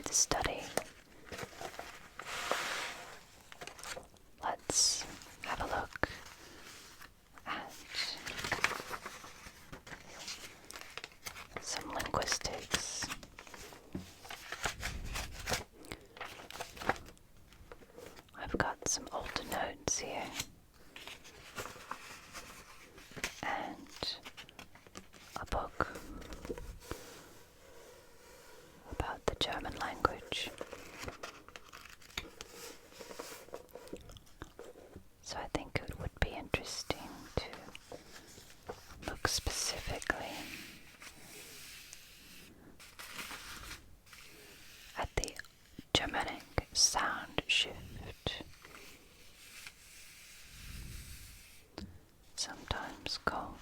the study, let's have a look at some linguistics. I've got some older notes here and a book about the German language. So I think it would be interesting to look specifically at the Germanic Sound Shift, sometimes called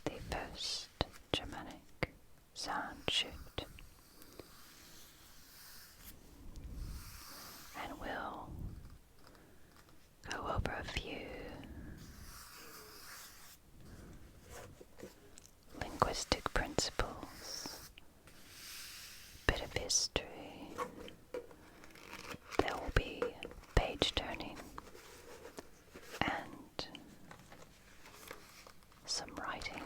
the first Germanic Sound Shift, and we'll go over a few linguistic principles, a bit of history. There will be page turning and some writing.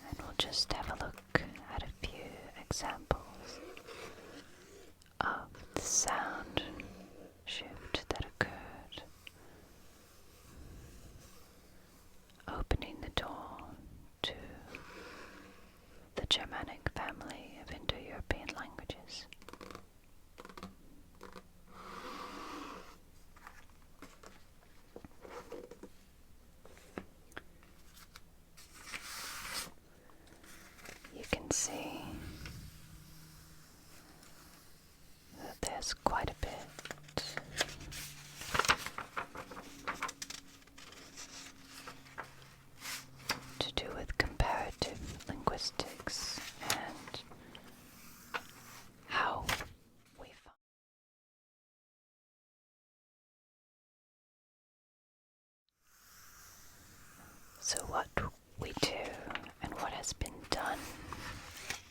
And we'll just have a look at a few examples of the sound shift that occurred, opening the door to the Germanic family of Indo-European languages. You can see that there's quite a bit to do with comparative linguistics and how we find. So what we do and what has been done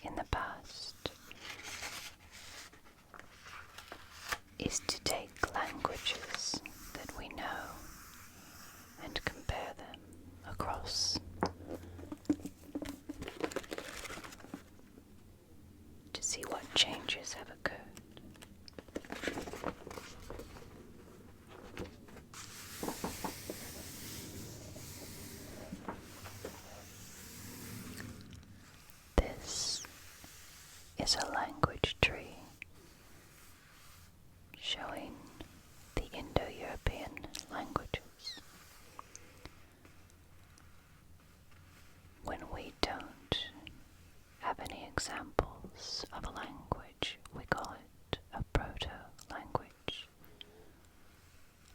in the past is to take languages that we know and compare them across to see what changes have occurred. This is a language tree showing the Indo-European languages. When we don't have any examples of a language, we call it a proto-language,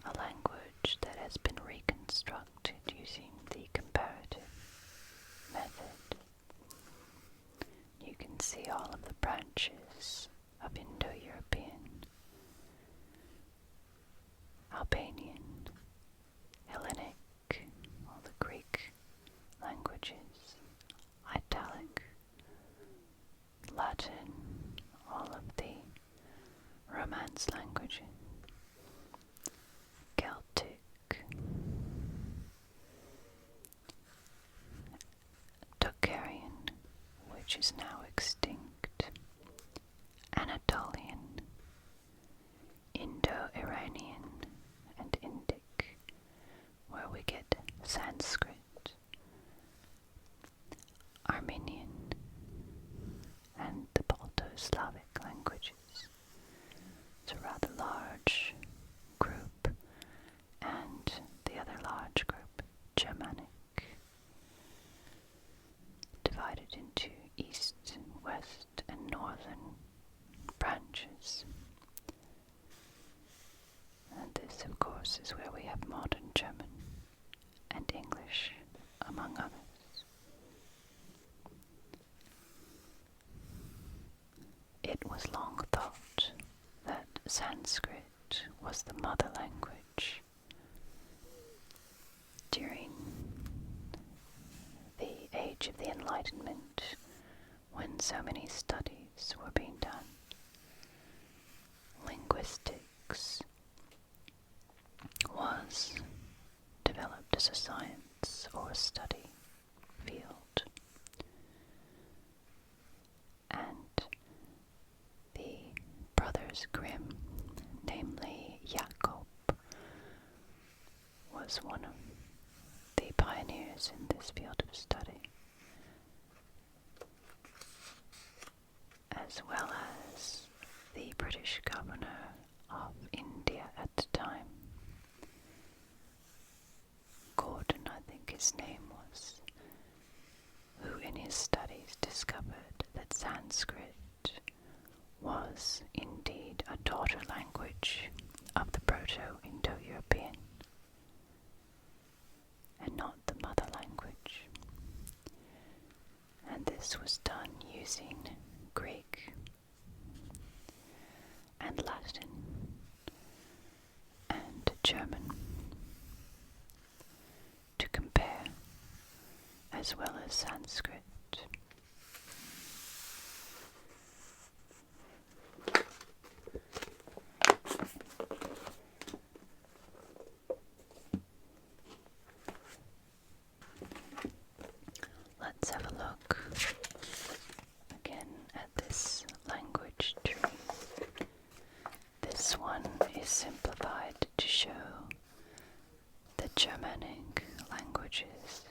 a language that has been reconstructed using the comparative method. You can see all of the branches of Indo-European, Albanian, Hellenic, all the Greek languages, Italic, Latin, all of the Romance languages, Celtic, Tocharian, which is now extinct, Anatolian, Indo-Iranian, and Indic, where we get Sanskrit, Armenian, and the Balto-Slavic languages. It's a rather large group, and the other large group, Germanic, divided into east, west, and northern branches. And this, of course, is where we have modern German and English, among others. It was long thought that Sanskrit was the mother language during the age age of the Enlightenment, when so many studies were being done. Linguistics was developed as a science or a study field, and the brothers Grimm, namely Jacob, was one of the pioneers in this field of study, as well as the British governor of India at the time, Gordon, I think his name was, who in his studies discovered that Sanskrit was indeed a daughter language of the Proto-Indo-European and not the mother language. And this was done using Greek and Latin and German to compare, as well as Sanskrit. Let's have a look again at this language tree. This one is simplified to show the Germanic languages.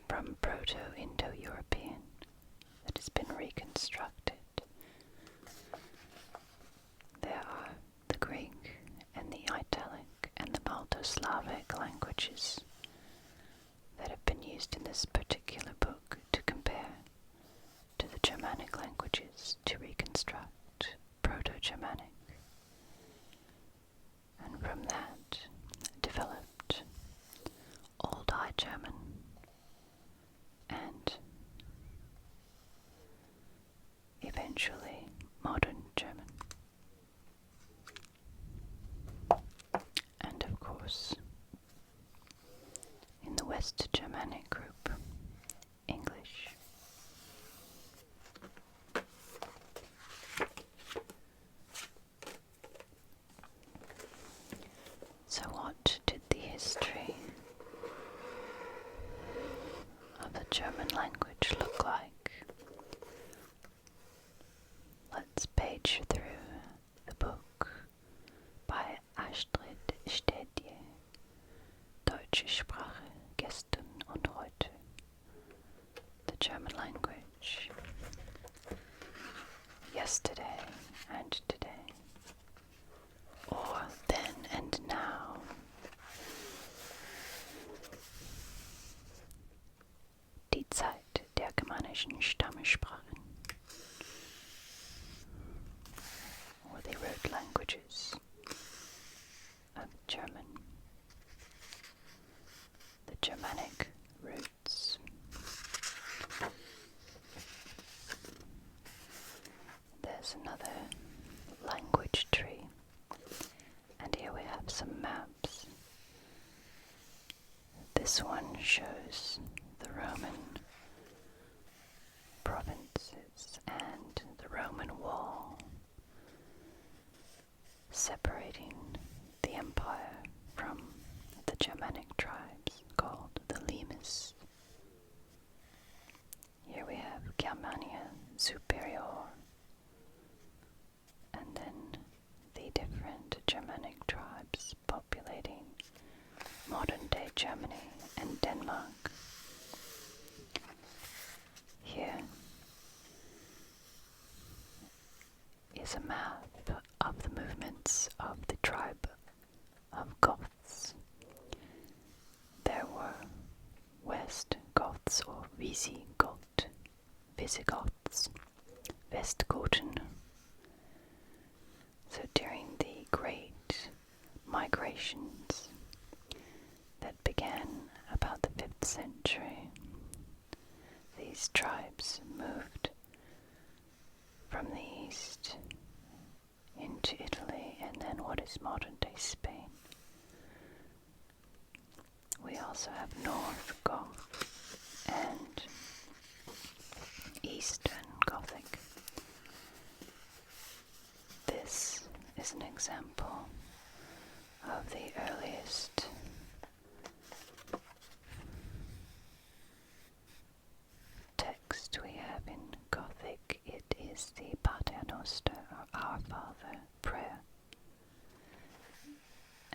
From Proto-Indo-European that has been reconstructed. There are the Greek and the Italic and the Balto-Slavic languages that have been used in this particular book to compare to the Germanic languages to reconstruct Proto-Germanic. And from that developed Old High German and eventually Modern German. And of course, in the West Germanic group, English. So what did the history of the German language look like? Let's page through the book by Astrid Stedje, Deutsche Sprache, gestern und heute. The German language, yesterday and today, or then and now. Die Zeit der germanischen Stammesprachen, or the root languages of German, the Germanic roots. There's another language tree, and here we have some maps. This one shows the Roman provinces and the Roman wall separating the empire from the Germanic tribes called the Limes. Here we have Germania Superior, and then the different Germanic tribes populating modern-day Germany and Denmark. Here is a map of the movements of the tribe of Goths. There were West Goths or Visigoths, Westgoten. So during the great migrations that began about the 5th century, these tribes moved from the east into Italy and then what is modern-day Spain, example of the earliest text we have in Gothic. It is the Pater Noster, or Our Father prayer,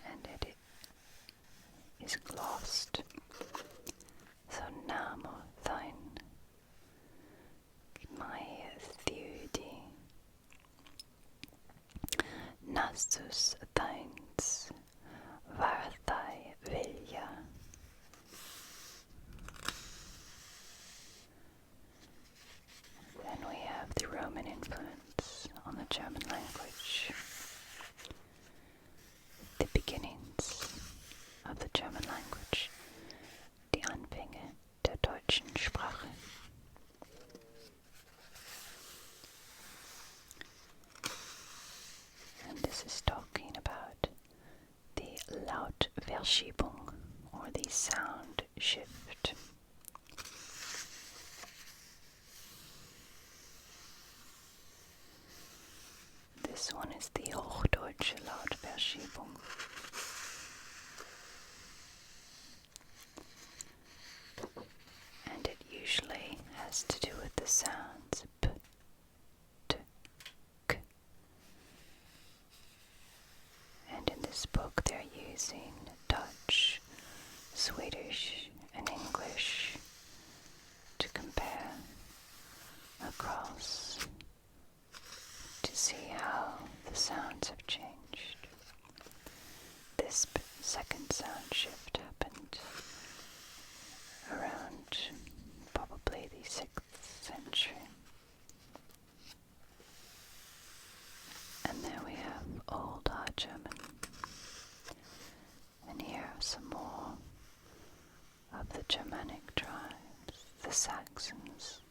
and it is glossed. So namo thine, my theudi, nastus thines, var thy vilja. Then we have the Roman influence on the German language. The beginnings of the German language, die Anfänge der deutschen Sprache. And this is talking about the Lautverschiebung, or the sound shift. This one is the Hochdeutsche Lautverschiebung. And it usually has to do with the sounds p, t, k. And in this book they're using Dutch, Swedish, and English to compare across to see how the sounds have changed. This second sound shift happened around probably the 6th century. And there we have Old High German. And here are some more of the Germanic tribes, the Saxons,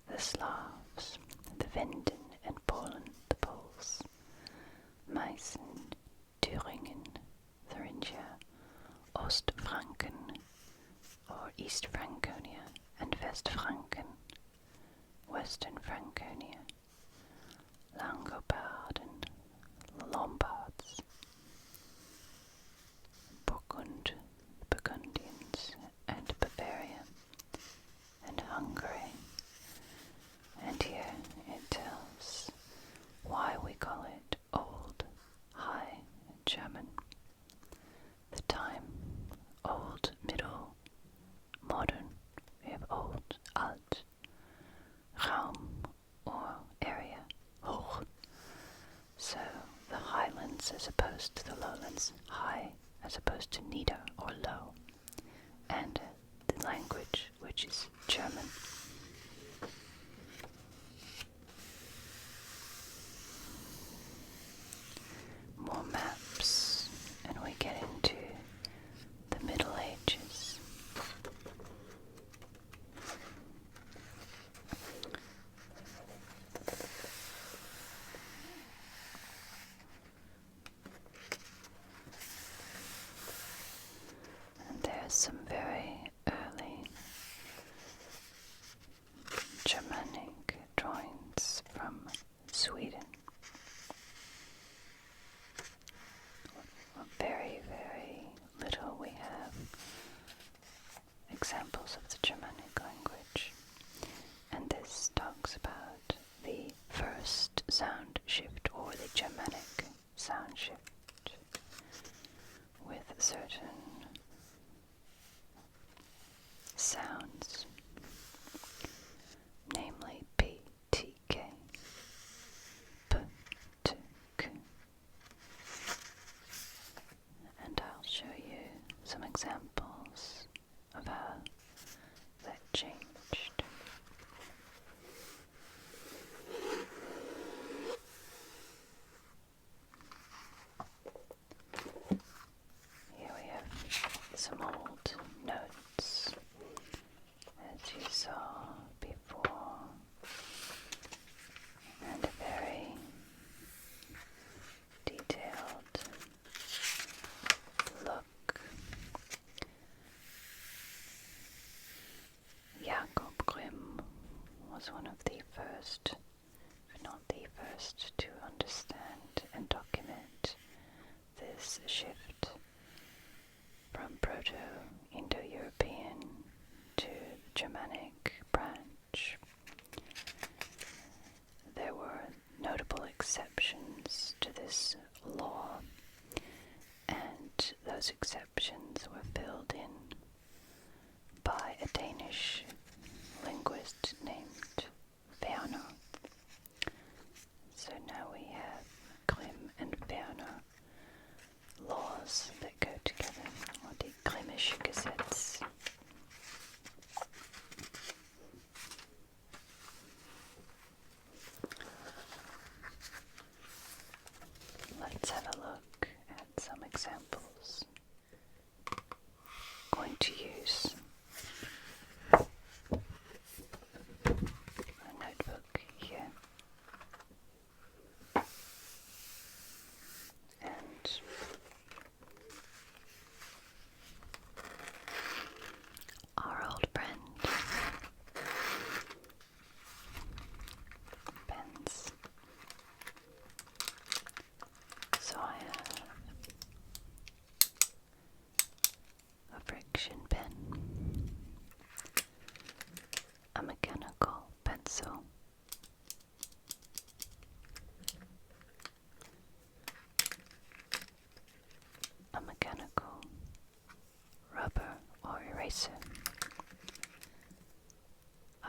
the Slavs, the Wenden in Poland, the Poles, Meissen, Thüringen, Thuringia, Ostfranken, or East Franconia, and Westfranken, Western Franconia, Langobarden, Lombards, Burgund, Burgundians, and Bavaria, and Hungary. And here it tells why we call it Old High German. The time, Old, Middle, Modern. We have Old, Alt, Raum, or area, Hoch. So the highlands as opposed to the lowlands, high as opposed to nieder or low. And the language, which is German. More maps, and we get into the Middle Ages. And there's some very early Germanic drawings from Sweden. Very, very little we have examples of the Germanic language. And this talks about the first sound shift, or the Germanic sound shift, with certain sounds, namely P, T, K, P, T, K. And I'll show you some examples of how that changed. Here we have some old notes, as you saw before, and a very detailed look. Jakob Grimm was one of the first, if not the first, to understand and document this shift from Proto-Indo-European to the Germanic branch. There were notable exceptions to this law, and those exceptions were filled in by a Danish linguist named Verner. So now we have Grimm and Verner laws that go together, or die Grimmische Gesetz. Let's have a look at some examples. I'm going to use a notebook here and our old friend pens. So I have a friction pen, a mechanical pencil, a mechanical rubber or eraser,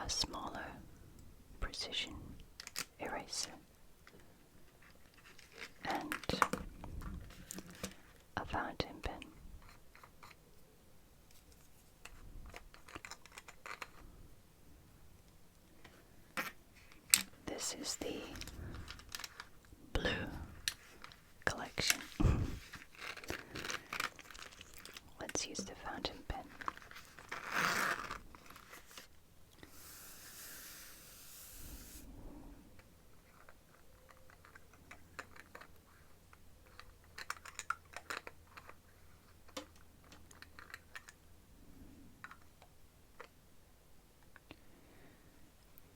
a smaller precision eraser, and a fountain pen. This is the blue collection. Let's use the fountain pen.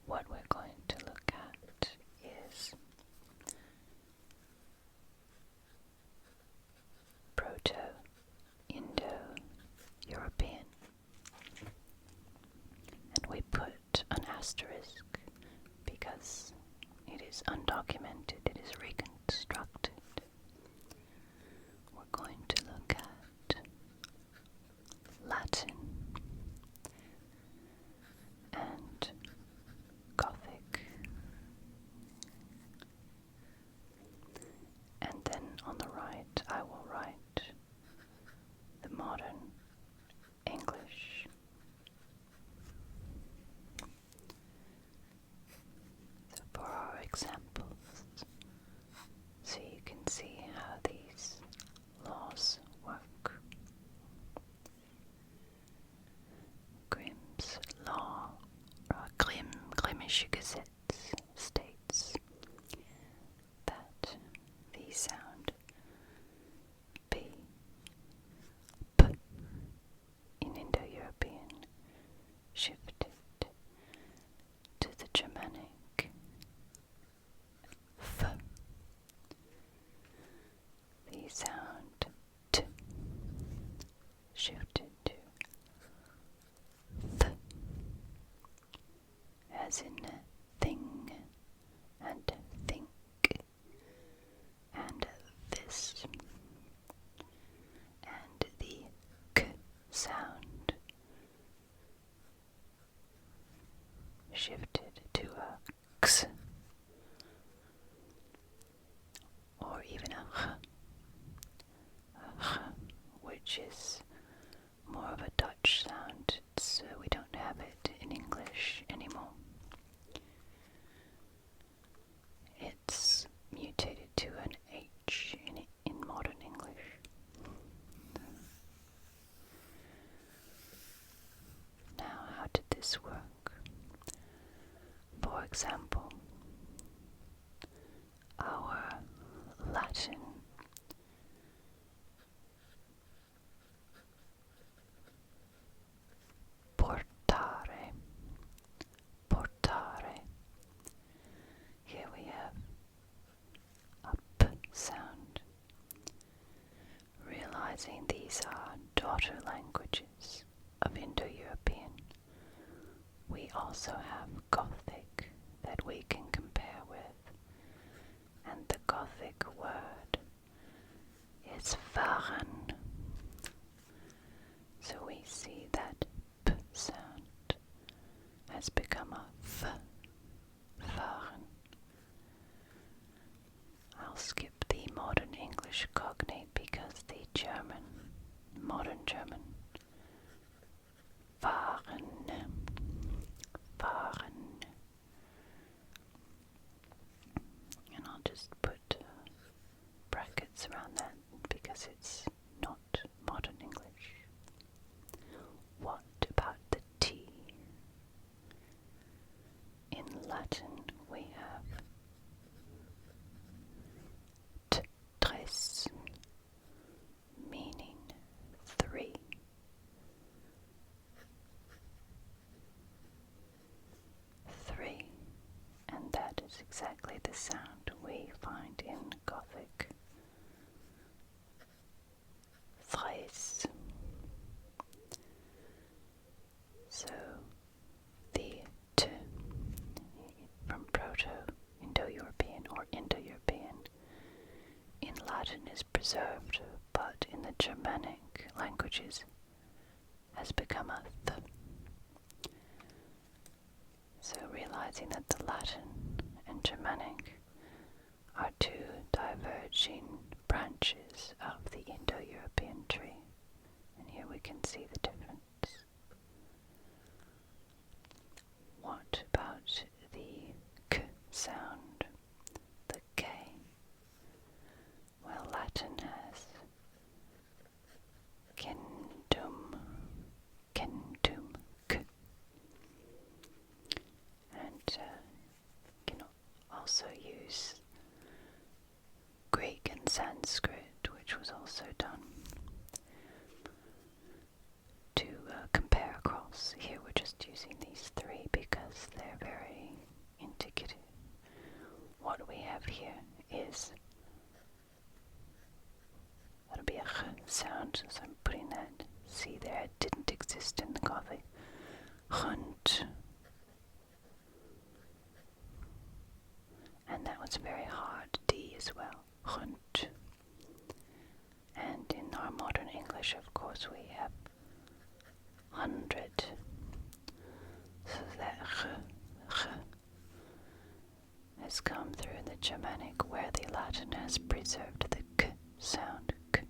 What we're going to look at is Proto-Indo-European, and we put an asterisk because it is undocumented, it is reconstructed. We're going to look at Latin and Gothic, and then on the right I will write the modern English. So for our examples, so you can see how these laws work. Grimm's law, or Grimmische Gesetz, states that the sound B, P in Indo-European shifted to the Germanic F. The sound T shifted to th, as in thing and think and this, and the K sound shifted to a X, or even a H, which is more of a Dutch sound, so we don't have it in English anymore. It's mutated to an H in modern English. Now, how did this work? For example, our Latin portare, portare. Here we have a P sound, realizing these are daughter languages of Indo-European, we also have Gothic that we can compare with, and the Gothic word is Waren. So we see that P sound has become a F, Waren. I'll skip the modern English cognate because the German, modern German, Waren, Waren. And I'll just put brackets around that because it's not modern English. What about the T? In Latin we have tres, meaning three. Three, and that is exactly the sound we find in Gothic. Tres. So the T from Proto-Indo-European or Indo-European in Latin is preserved, but in the Germanic languages has become a th. So realizing that the Latin and Germanic are two diverging branches of the Indo-European tree, and here we can see the difference. What about the K sound, the K? Well, Latin has kendum, kendum, K. And can also use Greek and Sanskrit, which was also done to compare across. Here we're just using these three because they're very indicative. What we have here is, that'll be a ch sound, so I'm putting that C there. It didn't exist in the Gothic. Hunt. And that was very hard, D as well. Hunt. And in our modern English, of course, we have 100. So that ch has come through in the Germanic, where the Latin has preserved the K sound. K.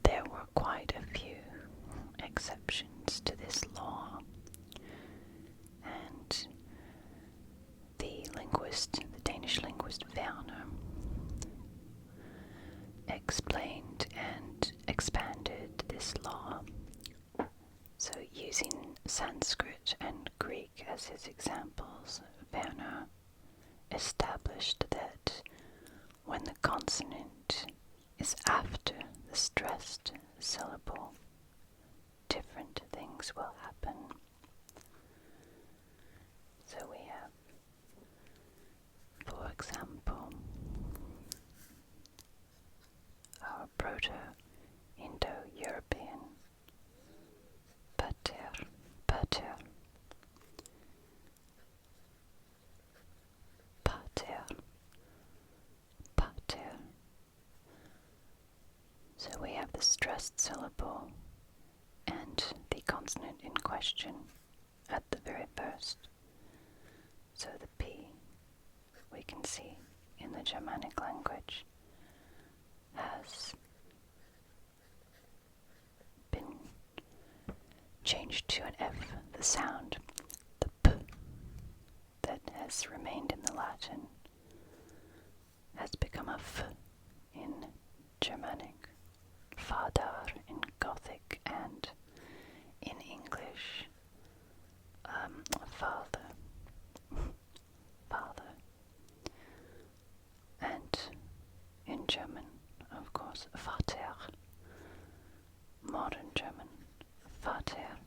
There were quite a few exceptions to this law, and the Danish linguist Verner explained and expanded this law. So using Sanskrit and Greek as his examples, Verner established that when the consonant is after the stressed syllable, different things will happen. So we have, for example, our Proto-Indo-European pater, pater, pater, pater. So we have the stressed syllable and the consonant in question at the very first. So the P, we can see in the Germanic language, has been changed to an F, the sound. The P that has remained in the Latin has become a F in Germanic, Fader in Gothic, and in English, father, father, and in German, of course, Vater, modern German, Vater,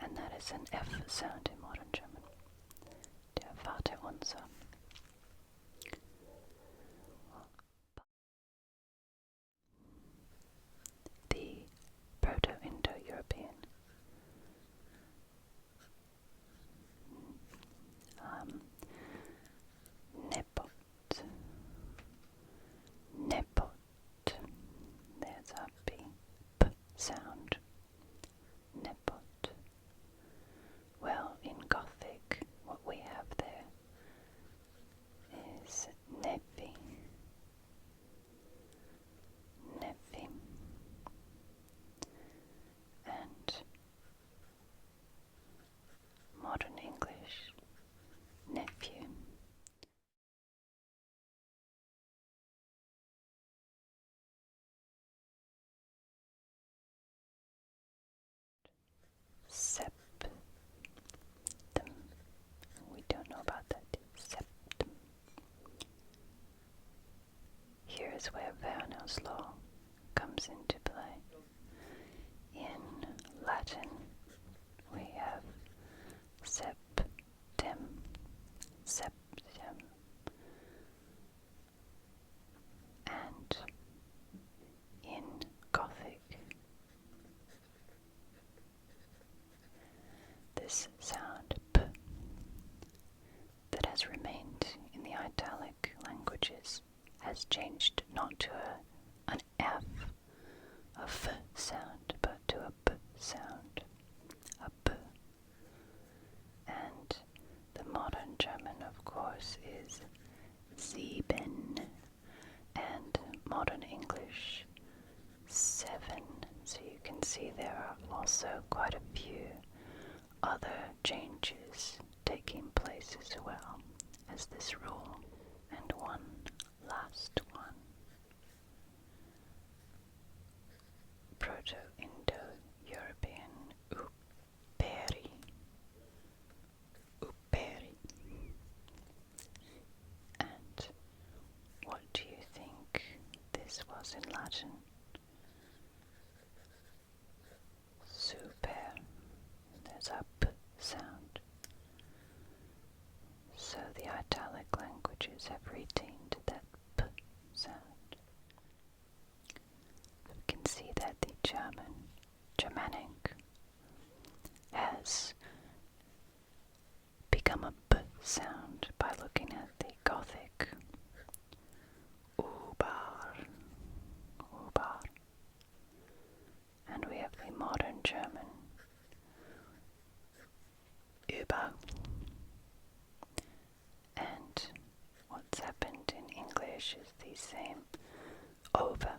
and that is an F sound in modern German, der Vater unser. is where Verner's law comes into play. In Latin, we have septem, and in Gothic, this sound p that has remained in the italic languages has changed not to an F, a F sound, but to a B sound, a B. And the modern German, of course, is sieben, and modern English, 7. So you can see there are also quite a few other changes taking place as well as this rule. And one last one. Proto-Indo-European uperi. And what do you think this was in Latin? Super. There's a P sound. So the italic languages have retained that P sound. We can see that the Germanic has become a B sound by looking at the Gothic Ubar, and we have the modern German Über, and what's happened in English is the same over.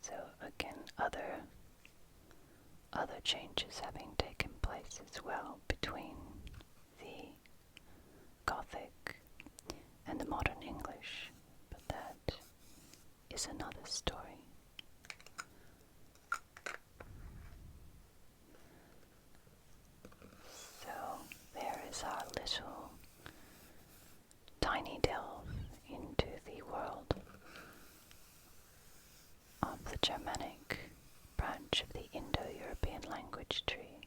So again, other changes having taken place as well between the Gothic and the modern English, but that is another story. So there is our little tiny delve into the world of the Germanic branch of the Indo-European language tree.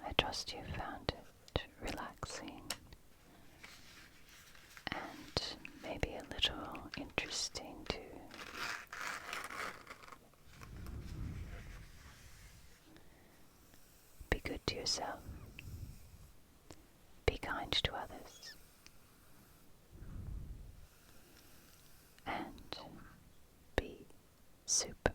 I trust you found it relaxing and maybe a little interesting too. Be good to yourself. Be kind to others. And be super.